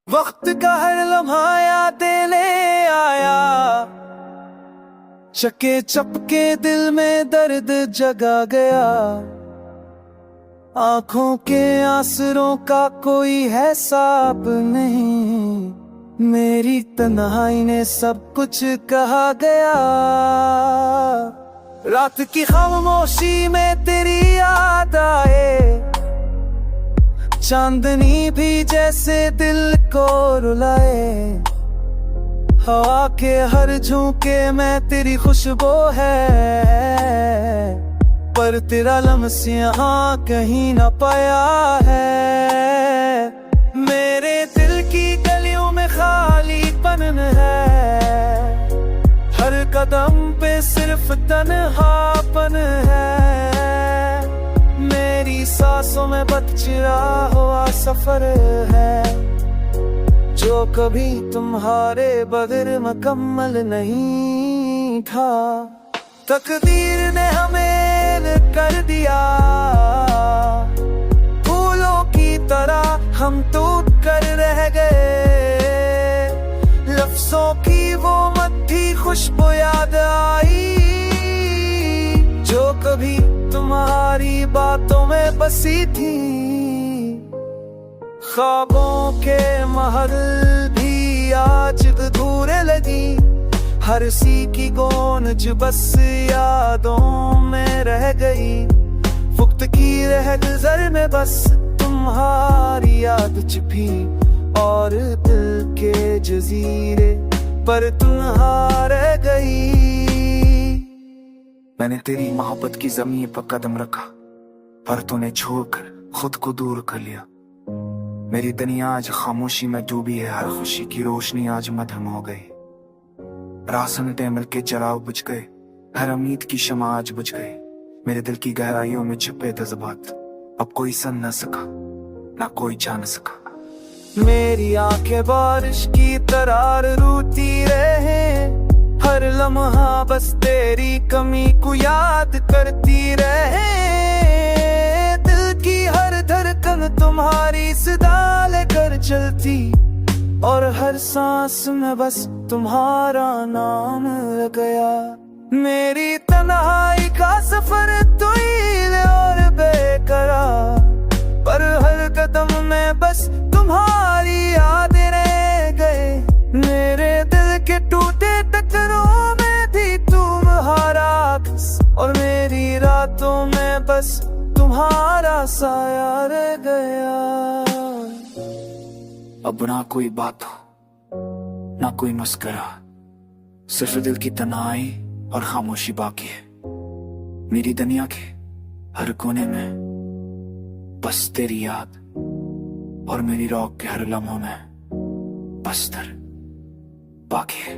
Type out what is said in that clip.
वक्त का हर लम्हा यादें ले आया, चके चपके दिल में दर्द जगा गया। आंखों के आंसुओं का कोई हिसाब नहीं, मेरी तन्हाई ने सब कुछ कहा गया। रात की खामोशी में तेरी याद आए, चांदनी भी जैसे दिल को रुलाए। हवा के हर झोंके में तेरी खुशबू है, पर तेरा लम्स यहाँ कहीं न पाया है। मेरे दिल की गलियों में खालीपन है, हर कदम पे सिर्फ तन्हापन है। मेरी सांसों में बदचिरा हुआ सफर है, जो कभी तुम्हारे बगैर मुकम्मल नहीं था। तकदीर ने हमें कर दिया, फूलों की तरह हम टूट कर रह गए। लफ्जों की वो मट्ठी खुशबू याद आई, जो कभी तुम्हारी बातों में बसी थी। ख्वाबों के महल भी आज अधूरे लगी, हर सी की गोंज बस यादों में रह गई। वक्त की रह गुजर में बस तुम्हारी याद छिपी, और दिल के जजीरे पर तुम्हार रह गई। मैंने तेरी मोहब्बत की जमीन पर कदम रखा, पर तूने छोड़कर खुद को दूर कर लिया। मेरी दुनिया आज खामोशी में डूबी है, हर खुशी की रोशनी आज मध्यम हो गई। रासन टेमल के चिराग बुझ गए, हर उम्मीद की शमा आज बुझ गई। मेरे दिल की गहराइयों में छुपे जज्बात अब कोई सुन न सका, ना कोई जान सका। मेरी आंखें बारिश की तरह रूठी रहे, हर लम्हा बस तेरी कमी को याद करती रहे। दिल की हर धड़कन तुम्हारी सदा लेकर चलती, और हर सांस में बस तुम्हारा नाम रह गया। मेरी तन्हाई का सफर तवील और बेकरार, पर हर कदम में बस तुम्हारी यादें रह गए। मेरे दिल के टूटे टकरों में भी तुम्हारा अक्स, और मेरी रातों में बस तुम्हारा साया रह गया। अब ना कोई बात हो, ना कोई मुस्कुरा, सिर्फ दिल की तन्हाई और खामोशी बाकी है। मेरी दुनिया के हर कोने में बस तेरी याद, और मेरी रौक के हर लम्हों में बस दर्द बाकी है।